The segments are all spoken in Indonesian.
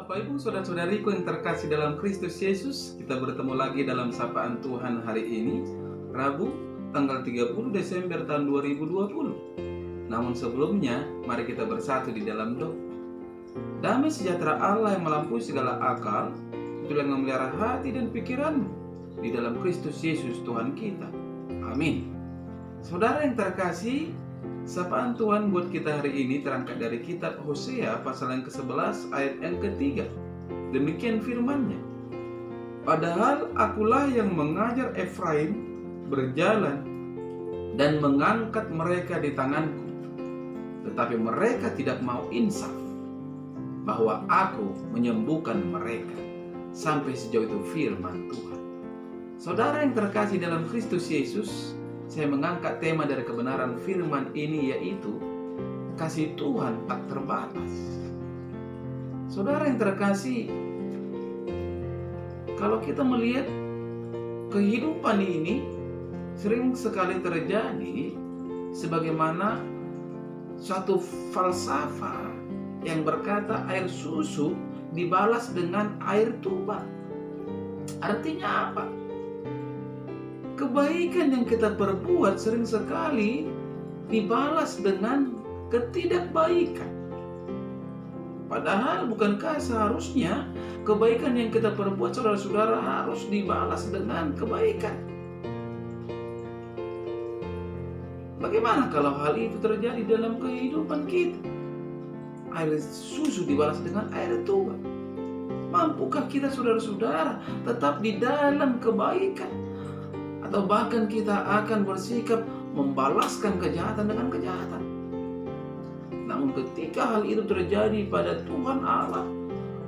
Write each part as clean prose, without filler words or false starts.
Bapak Ibu saudara-saudariku yang terkasih dalam Kristus Yesus, kita bertemu lagi dalam sapaan Tuhan hari ini, Rabu, tanggal 30 Desember tahun 2020. Namun sebelumnya, mari kita bersatu di dalam doa. Damai sejahtera Allah yang melampaui segala akal, itulah yang memelihara hati dan pikiranmu di dalam Kristus Yesus Tuhan kita. Amin. Saudara yang terkasih, sapaan Tuhan buat kita hari ini terangkat dari kitab Hosea pasal yang ke-11 ayat yang ke-3. Demikian firman-Nya. Padahal akulah yang mengajar Efraim berjalan dan mengangkat mereka di tanganku. Tetapi mereka tidak mau insaf bahwa aku menyembuhkan mereka. Sampai sejauh itu firman Tuhan. Saudara yang terkasih dalam Kristus Yesus, saya mengangkat tema dari kebenaran firman ini, yaitu kasih Tuhan tak terbatas. Saudara yang terkasih, kalau kita melihat kehidupan ini sering sekali terjadi sebagaimana suatu falsafah yang berkata air susu dibalas dengan air tuba. Artinya apa? Kebaikan yang kita perbuat sering sekali dibalas dengan ketidakbaikan. Padahal bukankah seharusnya kebaikan yang kita perbuat, saudara-saudara, harus dibalas dengan kebaikan? Bagaimana kalau hal itu terjadi dalam kehidupan kita? Air susu dibalas dengan air tuba. Mampukah kita, saudara-saudara, tetap di dalam kebaikan? Atau bahkan kita akan bersikap membalaskan kejahatan dengan kejahatan. Namun ketika hal itu terjadi pada Tuhan Allah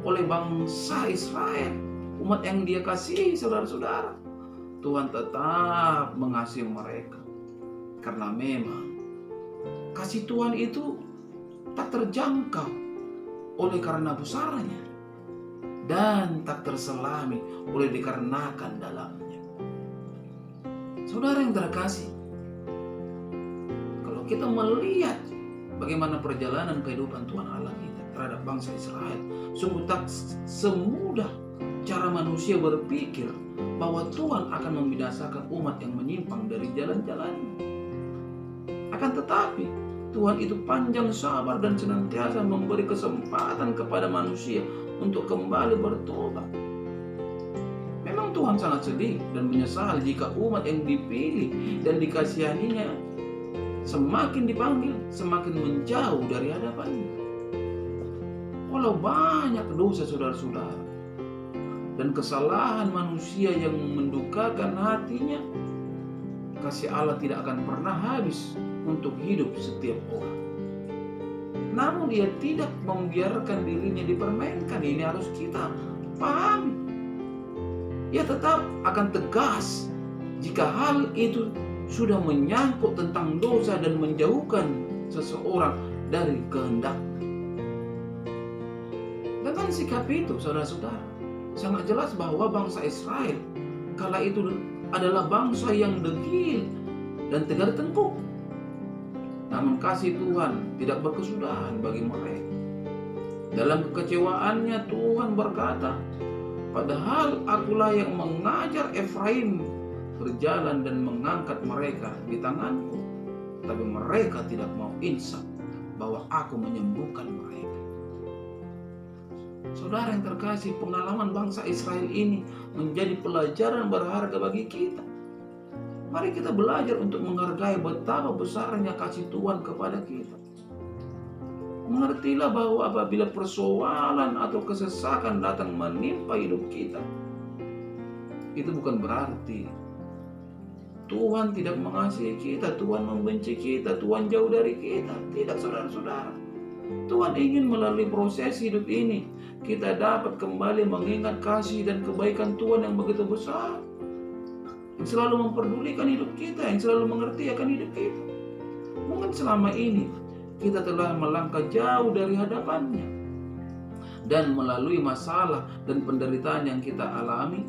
oleh bangsa Israel, umat yang Dia kasihi, saudara-saudara, Tuhan tetap mengasihi mereka. Karena memang kasih Tuhan itu tak terjangkau oleh karena besarnya dan tak terselami oleh dikarenakan dalamnya. Saudara yang terkasih, kalau kita melihat bagaimana perjalanan kehidupan Tuhan Allah kita terhadap bangsa Israel, sungguh tak semudah cara manusia berpikir bahwa Tuhan akan membinasakan umat yang menyimpang dari jalan-jalannya. Akan tetapi, Tuhan itu panjang sabar dan senantiasa memberi kesempatan kepada manusia untuk kembali bertobat. Memang Tuhan sangat sedih dan menyesal jika umat yang dipilih dan dikasihaninya semakin dipanggil, semakin menjauh dari hadapannya. Walau banyak dosa saudara-saudara dan kesalahan manusia yang mendukakan hatinya, kasih Allah tidak akan pernah habis untuk hidup setiap orang. Namun Dia tidak membiarkan dirinya dipermainkan. Ini harus kita pahami. Ia tetap akan tegas jika hal itu sudah menyangkut tentang dosa dan menjauhkan seseorang dari kehendak. Dengan sikap itu, saudara-saudara, sangat jelas bahwa bangsa Israel kala itu adalah bangsa yang degil dan tegar tengkuk. Namun kasih Tuhan tidak berkesudahan bagi mereka. Dalam kekecewaannya Tuhan berkata, padahal akulah yang mengajar Efraim berjalan dan mengangkat mereka di tanganku. Tapi mereka tidak mau insaf bahwa aku menyembuhkan mereka. Saudara yang terkasih, pengalaman bangsa Israel ini menjadi pelajaran berharga bagi kita. Mari kita belajar untuk menghargai betapa besarnya kasih Tuhan kepada kita. Mengertilah bahwa apabila persoalan atau kesesakan datang menimpa hidup kita, itu bukan berarti Tuhan tidak mengasihi kita, Tuhan membenci kita, Tuhan jauh dari kita. Tidak, saudara-saudara. Tuhan ingin melalui proses hidup ini kita dapat kembali mengingat kasih dan kebaikan Tuhan yang begitu besar, yang selalu memperdulikan hidup kita, yang selalu mengerti akan hidup kita. Mungkin selama ini kita telah melangkah jauh dari hadapannya, dan melalui masalah dan penderitaan yang kita alami,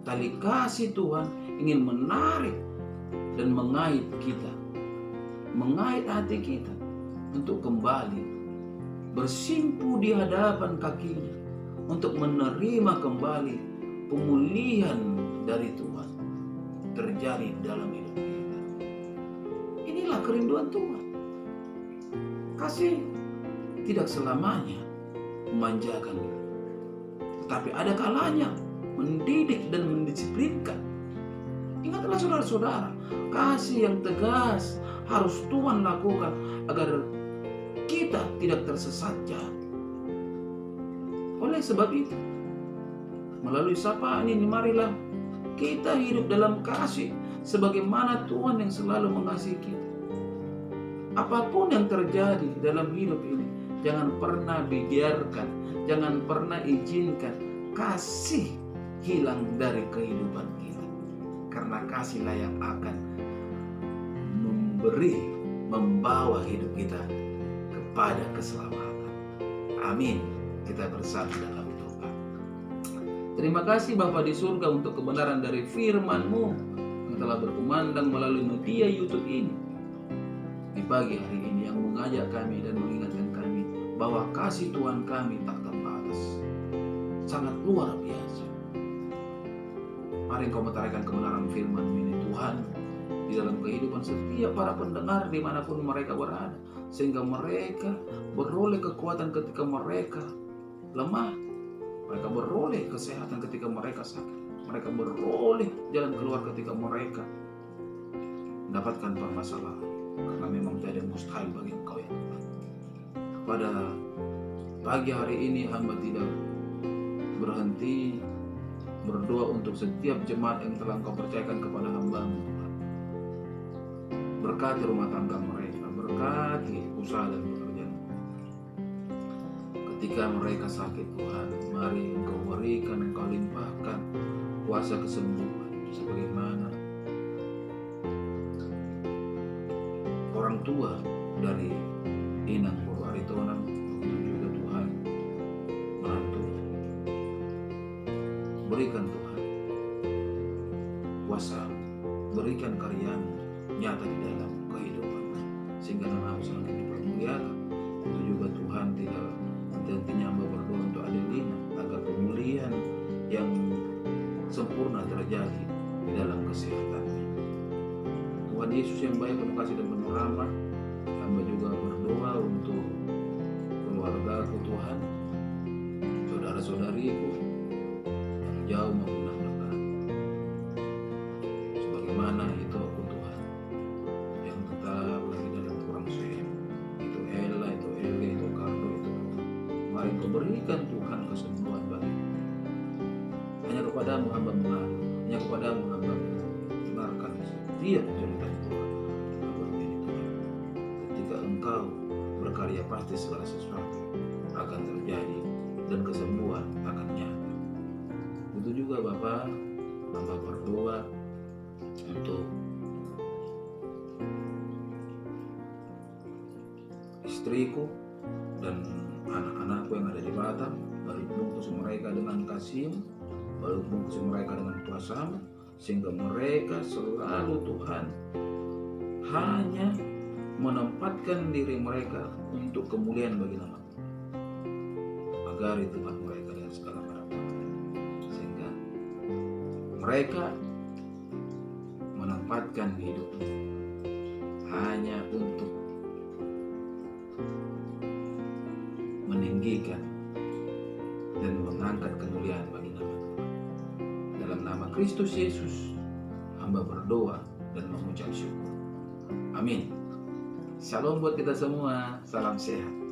tali kasih Tuhan ingin menarik dan mengait kita, mengait hati kita untuk kembali bersimpu di hadapan kakinya untuk menerima kembali pemulihan dari Tuhan terjadi dalam hidup kita. Inilah kerinduan Tuhan. Kasih tidak selamanya memanjakan, tetapi ada kalanya mendidik dan mendisiplinkan. Ingatlah saudara-saudara, kasih yang tegas harus Tuhan lakukan agar kita tidak tersesat jalan. Oleh sebab itu, melalui sapaan ini marilah kita hidup dalam kasih sebagaimana Tuhan yang selalu mengasihi kita. Apapun yang terjadi dalam hidup ini, jangan pernah biarkan, jangan pernah izinkan kasih hilang dari kehidupan kita. Karena kasihlah yang akan membawa hidup kita kepada keselamatan. Amin. Kita bersatu dalam doa. Terima kasih Bapa di surga untuk kebenaran dari firman-Mu yang telah berkumandang melalui media YouTube ini di pagi hari ini, yang mengajak kami dan mengingatkan kami bahwa kasih Tuhan kami tak terbatas, sangat luar biasa. Mari Engkau menyatakan kebenaran firman-Mu ini Tuhan di dalam kehidupan setiap para pendengar dimanapun mereka berada, sehingga mereka beroleh kekuatan ketika mereka lemah, mereka beroleh kesehatan ketika mereka sakit, mereka beroleh jalan keluar ketika mereka mendapatkan permasalahan, karena memang tidak ada mustahil bagi Engkau ya Tuhan. Pada pagi hari ini hamba tidak berhenti berdoa untuk setiap jemaat yang telah Engkau percayakan kepada hamba-Mu Tuhan. Berkati rumah tangga mereka, berkati usaha dan pekerjaan. Ketika mereka sakit Tuhan, mari Engkau berikan, Engkau limpahkan kuasa kesembuhan, sebagaimana orang tua dari Inang Purwaritonang, begitu juga Tuhan menantu. Berikan Tuhan kuasa, berikan karya-Mu nyata di dalam kehidupan, sehingga nama-Mu semakin dipermuliakan. Itu juga Tuhan tidak henti-hentinya hamba berdoa untuk Adelina agar pemulihan yang sempurna terjadi di dalam kesehatannya. Tuhan Yesus yang baik, penuh kasih dan penuh rahmat, hamba juga berdoa untuk keluargaku Tuhan, saudara-saudariku yang jauh maupun yang dekat. Sebagaimana itu aku Tuhan yang tetap lagi dalam kurang sehat, itu Ella, itu Eli, itu Carlo, itu mari Kau berikan Tuhan kesembuhan bagi. Hanya kepadamu hamba mengadu, hanya kepadamu hamba mendengarkan setiap cerita Tuhan. Hamba ini Tuhan, ketika Engkau berkarya pasti segala sesuatu akan terjadi dan kesembuhan akan nyata. Itu juga Bapa, hamba berdoa untuk istriku dan anak-anakku yang ada di Batam. Balik bungkus mereka dengan kasih-Mu, balik bungkus mereka dengan kuasa-Mu, sehingga mereka selalu Tuhan hanya menempatkan diri mereka untuk kemuliaan bagi nama agar Tuhan mereka dari segala harapan, sehingga mereka menempatkan hidupnya hanya untuk meninggikan dan mengangkat kemuliaan bagi nama Tuhan. Dalam nama Kristus Yesus hamba berdoa dan mengucap syukur. Amin. Shalom buat kita semua. Salam sehat.